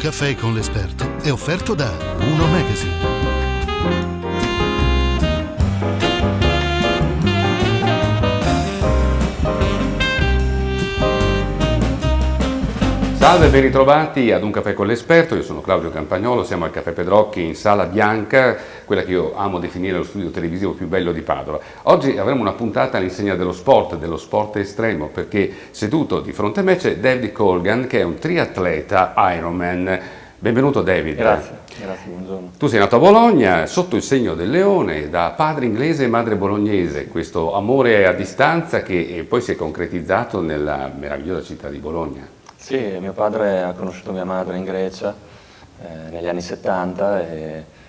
caffè con l'esperto è offerto da Uno Magazine. Salve, ben ritrovati ad Un Caffè con l'Esperto, io sono Claudio Campagnolo, siamo al Caffè Pedrocchi in Sala Bianca, quella che io amo definire lo studio televisivo più bello di Padova. Oggi avremo una puntata all'insegna dello sport estremo, perché seduto di fronte a me c'è David Colgan, che è un triatleta Ironman. Benvenuto David. Grazie, buongiorno. Tu sei nato a Bologna, sotto il segno del leone, da padre inglese e madre bolognese, questo amore a distanza che poi si è concretizzato nella meravigliosa città di Bologna. Sì, mio padre ha conosciuto mia madre in Grecia negli anni 70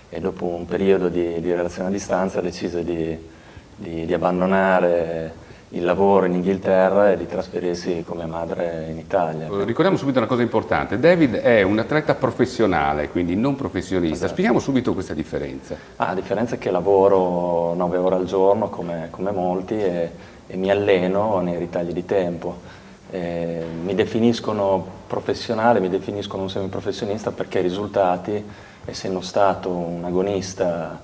e dopo un periodo di relazione a distanza decise di abbandonare il lavoro in Inghilterra e di trasferirsi con mia madre in Italia. Ricordiamo subito una cosa importante, David è un atleta professionale, quindi non professionista. Esatto. Spieghiamo subito questa differenza. La differenza è che lavoro 9 ore al giorno come molti e mi alleno nei ritagli di tempo. Mi definiscono professionale, mi definiscono un semiprofessionista perché i risultati, essendo stato un agonista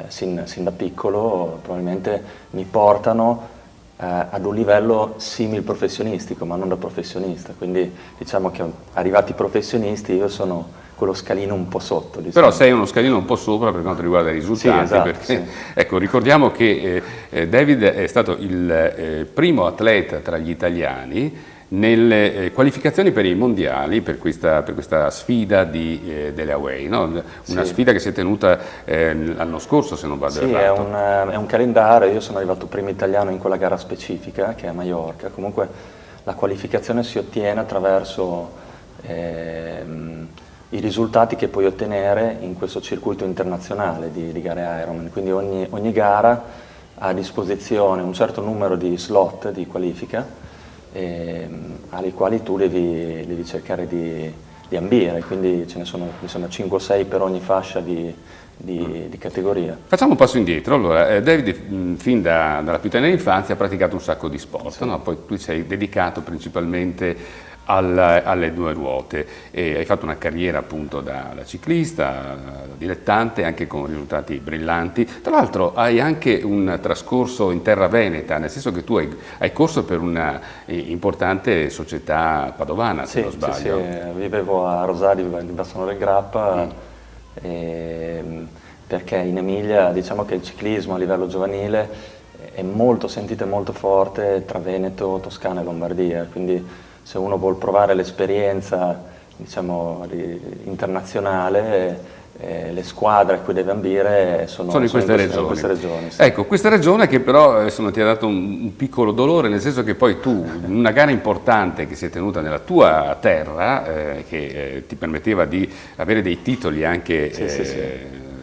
sin da piccolo, probabilmente mi portano ad un livello simil professionistico, ma non da professionista. Quindi diciamo che arrivati professionisti io sono quello scalino un po' sotto. Diciamo. Però sei uno scalino un po' sopra per quanto riguarda i risultati, sì, esatto, perché sì. Ecco, ricordiamo che David è stato il primo atleta tra gli italiani nelle qualificazioni per i mondiali, per questa sfida delle Away, no? Una sfida che si è tenuta l'anno scorso, se non vado errato. Sì, è un calendario, io sono arrivato primo italiano in quella gara specifica, che è a Maiorca. Comunque la qualificazione si ottiene attraverso i risultati che puoi ottenere in questo circuito internazionale di gare Ironman, quindi ogni gara ha a disposizione un certo numero di slot di qualifica ai quali tu devi cercare di ambire, quindi ce ne sono mi sembra 5 o 6 per ogni fascia di categoria. Facciamo un passo indietro. Allora, David fin dalla più tenera infanzia ha praticato un sacco di sport, sì. No? Poi tu sei dedicato principalmente alle due ruote e hai fatto una carriera appunto da ciclista, dilettante, anche con risultati brillanti. Tra l'altro hai anche un trascorso in terra veneta, nel senso che tu hai corso per una importante società padovana, se non sbaglio. Sì, vivevo a Rosario di Bassano del Grappa perché in Emilia diciamo che il ciclismo a livello giovanile è molto sentito e molto forte tra Veneto, Toscana e Lombardia, quindi se uno vuol provare l'esperienza diciamo, internazionale, le squadre a cui deve ambire sono in queste regioni. Sì. Ecco, questa regione che però ti ha dato un piccolo dolore, nel senso che poi tu, in una gara importante che si è tenuta nella tua terra, che ti permetteva di avere dei titoli anche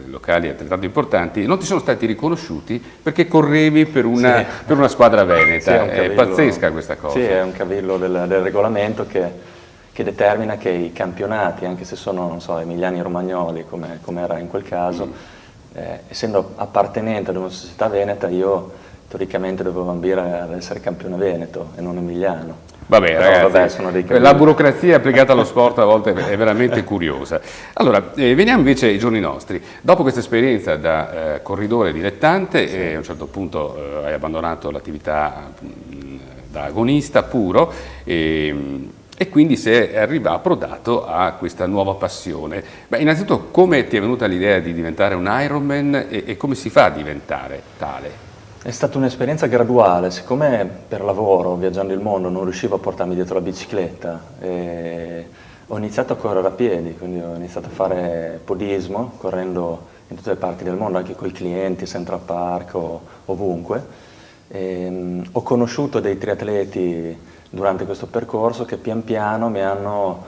locali altrettanto importanti, non ti sono stati riconosciuti perché correvi per una squadra veneta. È pazzesca questa cosa. Sì, è un cavillo del regolamento che determina che i campionati, anche se sono, non so, emiliani romagnoli, come era in quel caso, essendo appartenente ad una società veneta, io teoricamente dovevo ambire ad essere campione veneto e non emiliano. Vabbè, ragazzi, la burocrazia applicata allo sport a volte è veramente curiosa. Allora, veniamo invece ai giorni nostri. Dopo questa esperienza da corridore dilettante, a un certo punto hai abbandonato l'attività da agonista puro e quindi sei approdato a questa nuova passione. Beh, innanzitutto, come ti è venuta l'idea di diventare un Ironman e come si fa a diventare tale? È stata un'esperienza graduale, siccome per lavoro, viaggiando il mondo, non riuscivo a portarmi dietro la bicicletta, ho iniziato a correre a piedi, quindi ho iniziato a fare podismo, correndo in tutte le parti del mondo, anche con i clienti, Central Park o ovunque. Ho conosciuto dei triatleti durante questo percorso che pian piano mi hanno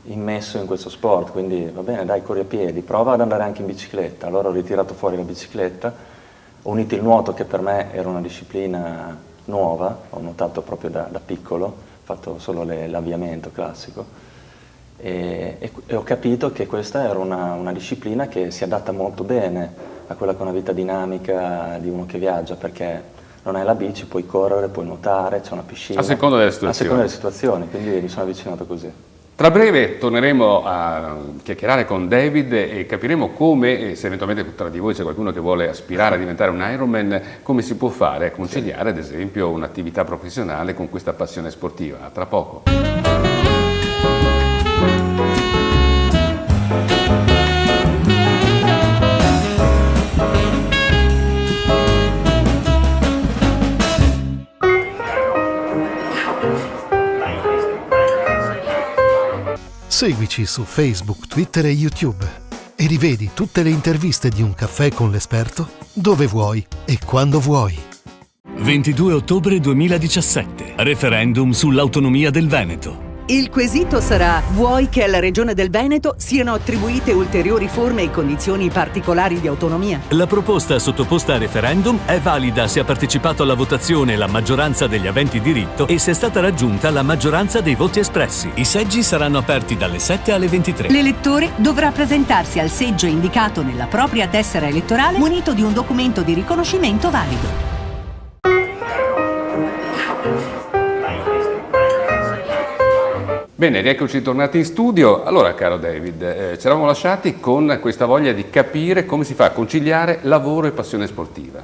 immesso in questo sport, quindi va bene, dai, corri a piedi, prova ad andare anche in bicicletta. Allora ho ritirato fuori la bicicletta, ho unito il nuoto, che per me era una disciplina nuova, ho nuotato proprio da piccolo, ho fatto solo l'avviamento classico e ho capito che questa era una disciplina che si adatta molto bene a quella che è una vita dinamica di uno che viaggia, perché non hai la bici, puoi correre, puoi nuotare, c'è una piscina. A seconda delle situazioni. A seconda delle situazioni, quindi mi sono avvicinato così. Tra breve torneremo a chiacchierare con David e capiremo come, se eventualmente tra di voi c'è qualcuno che vuole aspirare a diventare un Ironman, come si può fare a conciliare ad esempio un'attività professionale con questa passione sportiva. A tra poco. Seguici su Facebook, Twitter e YouTube e rivedi tutte le interviste di Un caffè con l'esperto dove vuoi e quando vuoi. 22 ottobre 2017. Referendum sull'autonomia del Veneto. Il quesito sarà: vuoi che alla Regione del Veneto siano attribuite ulteriori forme e condizioni particolari di autonomia? La proposta sottoposta a referendum è valida se ha partecipato alla votazione la maggioranza degli aventi diritto e se è stata raggiunta la maggioranza dei voti espressi. I seggi saranno aperti dalle 7 alle 23. L'elettore dovrà presentarsi al seggio indicato nella propria tessera elettorale munito di un documento di riconoscimento valido. Bene, rieccoci tornati in studio. Allora, caro David, ci eravamo lasciati con questa voglia di capire come si fa a conciliare lavoro e passione sportiva.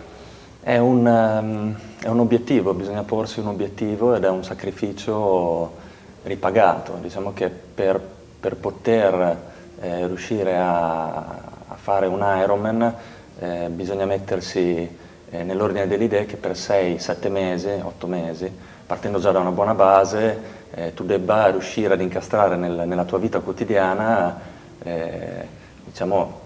È un obiettivo, bisogna porsi un obiettivo ed è un sacrificio ripagato. Diciamo che per poter riuscire a fare un Ironman bisogna mettersi nell'ordine delle idee che per 6, 7 mesi, 8 mesi, partendo già da una buona base, tu debba riuscire ad incastrare nella tua vita quotidiana diciamo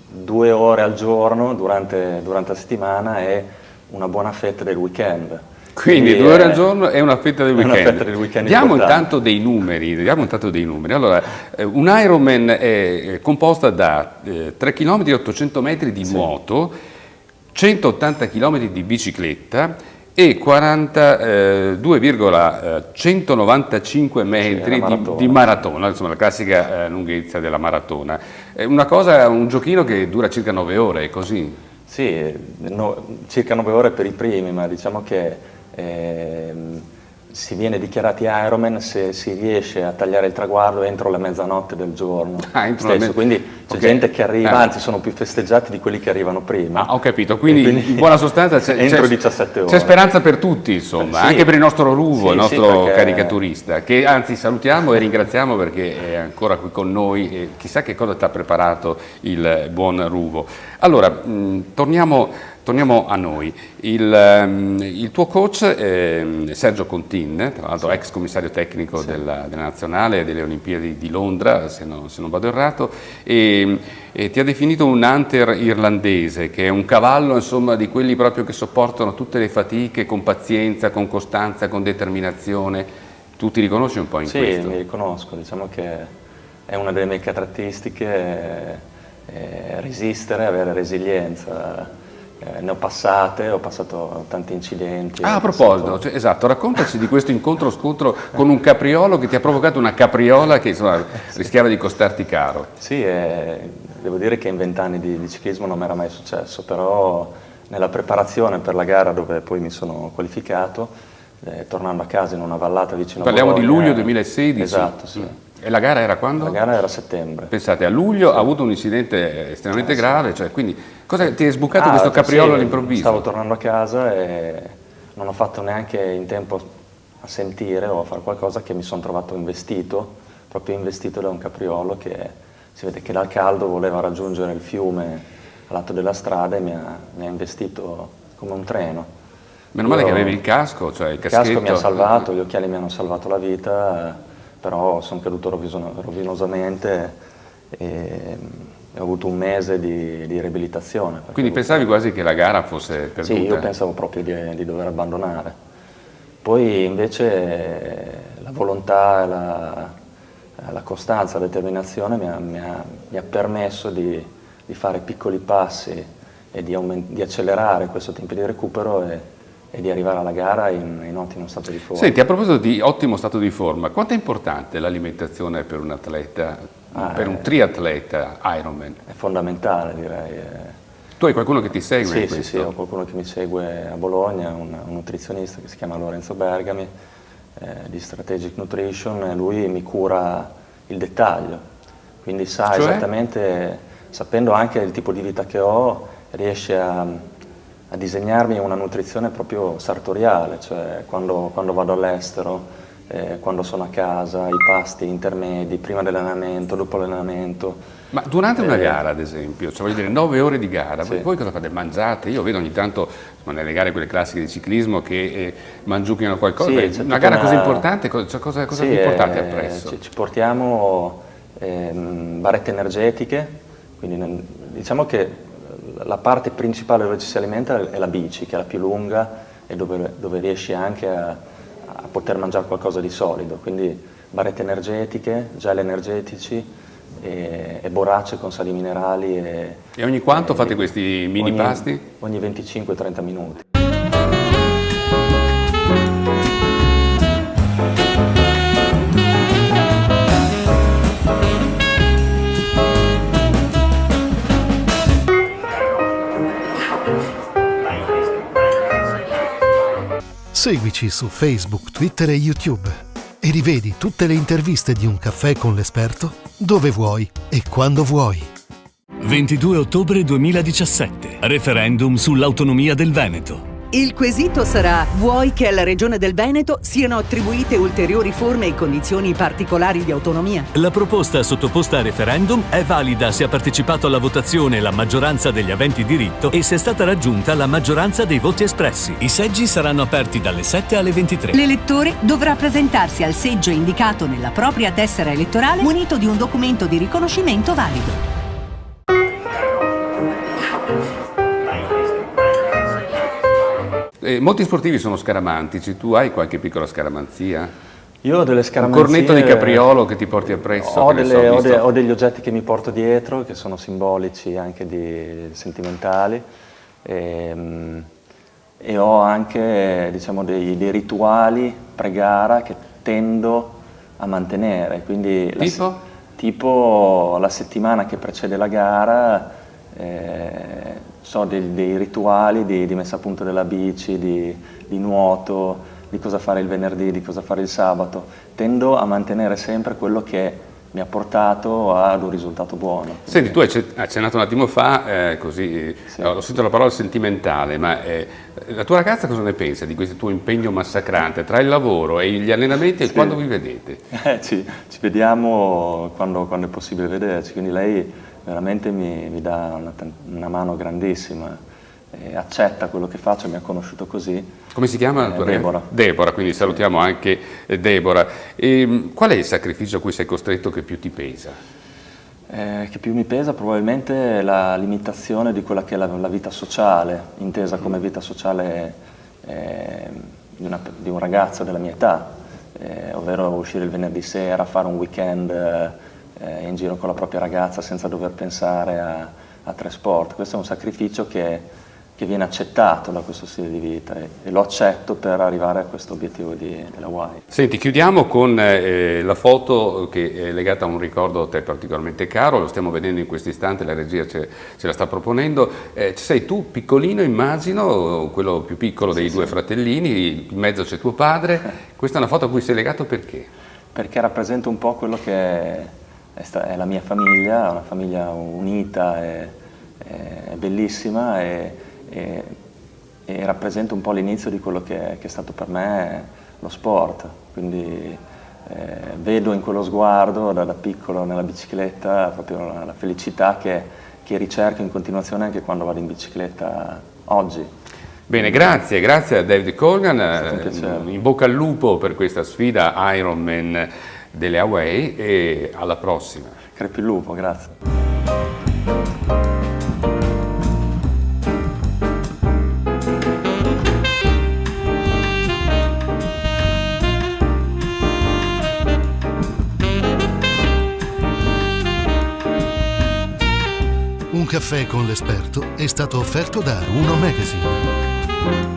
2 ore al giorno durante la settimana e una buona fetta del weekend. Quindi 2 ore al giorno e una fetta del weekend. Una fetta del weekend Diamo importante. intanto dei numeri. Allora, un Ironman è composta da 3 km e 800 metri di nuoto, 180 km di bicicletta e 42,195 metri di maratona, insomma la classica lunghezza della maratona. È un giochino che dura circa 9 ore, è così? Sì, circa 9 ore per i primi, ma diciamo che si viene dichiarati Ironman se si riesce a tagliare il traguardo entro la mezzanotte del giorno stesso, quindi c'è gente che arriva, anzi sono più festeggiati di quelli che arrivano prima. Ho capito, quindi in buona sostanza entro 17 ore. C'è speranza per tutti, insomma, Sì. anche per il nostro Ruvo, il nostro perché caricaturista, che anzi salutiamo e ringraziamo perché è ancora qui con noi e chissà che cosa ti ha preparato il buon Ruvo. Allora, torniamo a noi. Il tuo coach è Sergio Contin, tra l'altro ex commissario tecnico della nazionale delle Olimpiadi di Londra, se non vado errato, e ti ha definito un hunter irlandese, che è un cavallo insomma di quelli proprio che sopportano tutte le fatiche con pazienza, con costanza, con determinazione. Tu ti riconosci un po' in questo? Sì, mi riconosco, diciamo che è una delle mie caratteristiche, resistere, avere resilienza. Ne ho passato tanti incidenti. A proposito, esatto, raccontaci di questo incontro-scontro con un capriolo che ti ha provocato una capriola che insomma rischiava di costarti caro. Sì, devo dire che in 20 anni di ciclismo non mi era mai successo, però nella preparazione per la gara dove poi mi sono qualificato, tornando a casa in una vallata vicino a Bologna. Parliamo di luglio 2016? Esatto, sì. E la gara era quando? La gara era a settembre. Pensate, a luglio ha avuto un incidente estremamente grave, cioè, quindi cosa ti è sbucato questo capriolo all'improvviso? Stavo tornando a casa e non ho fatto neanche in tempo a sentire o a fare qualcosa che mi sono trovato proprio investito da un capriolo che si vede che dal caldo voleva raggiungere il fiume al lato della strada e mi ha investito come un treno. Meno male che avevi il casco, cioè il caschetto. Il casco mi ha salvato, gli occhiali mi hanno salvato la vita, però sono caduto rovinosamente e ho avuto un mese di riabilitazione. Quindi pensavi quasi che la gara fosse perduta? Sì, io pensavo proprio di dover abbandonare. Poi invece la volontà, la costanza, la determinazione mi ha permesso di fare piccoli passi e di accelerare questo tempo di recupero e di arrivare alla gara in ottimo stato di forma. Senti, a proposito di ottimo stato di forma, quanto è importante l'alimentazione per un atleta, per un triatleta Ironman? È fondamentale, direi. Tu hai qualcuno che ti segue in questo? Sì, ho qualcuno che mi segue a Bologna, un nutrizionista che si chiama Lorenzo Bergami, di Strategic Nutrition, e lui mi cura il dettaglio, quindi sa Cioè? esattamente, sapendo anche il tipo di vita che ho, riesce a disegnarmi una nutrizione proprio sartoriale, cioè quando vado all'estero, quando sono a casa, i pasti intermedi, prima dell'allenamento, dopo l'allenamento. Ma durante una gara, ad esempio, cioè voglio dire 9 ore di gara, Sì. voi cosa fate? Mangiate? Io vedo ogni tanto nelle gare quelle classiche di ciclismo che mangiucchiano qualcosa. Sì, Beh, c'è una tutta gara così importante, cosa Sì, vi portate appresso? ci portiamo barrette energetiche, quindi diciamo che la parte principale dove ci si alimenta è la bici, che è la più lunga e dove riesci anche a poter mangiare qualcosa di solido, quindi barrette energetiche, gel energetici e borracce con sali minerali. E ogni quanto fate questi mini pasti? Ogni 25-30 minuti. Seguici su Facebook, Twitter e YouTube e rivedi tutte le interviste di Un caffè con l'esperto dove vuoi e quando vuoi. 22 ottobre 2017. Referendum sull'autonomia del Veneto. Il quesito sarà: vuoi che alla Regione del Veneto siano attribuite ulteriori forme e condizioni particolari di autonomia? La proposta sottoposta a referendum è valida se ha partecipato alla votazione la maggioranza degli aventi diritto e se è stata raggiunta la maggioranza dei voti espressi. I seggi saranno aperti dalle 7 alle 23. L'elettore dovrà presentarsi al seggio indicato nella propria tessera elettorale munito di un documento di riconoscimento valido. Molti sportivi sono scaramantici, tu hai qualche piccola scaramanzia? Io ho delle Un scaramanzie. cornetto di capriolo che ti porti appresso? Ho, che ne so, visto- ho degli oggetti che mi porto dietro, che sono simbolici, anche sentimentali, e ho anche, diciamo, dei rituali pre-gara che tendo a mantenere. Quindi tipo la settimana che precede la gara, so dei rituali di messa a punto della bici, di nuoto, di cosa fare il venerdì, di cosa fare il sabato. Tendo a mantenere sempre quello che mi ha portato ad un risultato buono. Senti, tu hai accennato un attimo fa, così, Sì. ho sentito la parola sentimentale, ma la tua ragazza cosa ne pensa di questo tuo impegno massacrante tra il lavoro e gli allenamenti e Sì. quando vi vedete? Ci vediamo quando è possibile vederci, quindi lei veramente mi dà una mano grandissima, accetta quello che faccio, mi ha conosciuto così. Come si chiama la tua Deborah. ragazza? Deborah, quindi salutiamo anche Deborah. Qual è il sacrificio a cui sei costretto che più ti pesa? Che più mi pesa probabilmente la limitazione di quella che è la vita sociale, intesa come vita sociale di un ragazzo della mia età, ovvero uscire il venerdì sera, fare un weekend in giro con la propria ragazza senza dover pensare a tre sport. Questo è un sacrificio che viene accettato da questo stile di vita e lo accetto per arrivare a questo obiettivo della Hawaii. Senti, chiudiamo con la foto che è legata a un ricordo a te particolarmente caro, lo stiamo vedendo in questo istante, la regia ce la sta proponendo. Sei tu piccolino, immagino, quello più piccolo dei due fratellini, in mezzo c'è tuo padre. Questa è una foto a cui sei legato perché? Perché rappresenta un po' quello che è la mia famiglia, una famiglia unita e bellissima e rappresenta un po' l'inizio di quello che è stato per me lo sport. Quindi vedo in quello sguardo da piccolo nella bicicletta proprio la felicità che ricerco in continuazione anche quando vado in bicicletta oggi. Bene, grazie a David Colgan, un piacere. in bocca al lupo per questa sfida Ironman delle Hawaii e alla prossima. Crepi il lupo, grazie. Un caffè con l'esperto è stato offerto da Uno Magazine.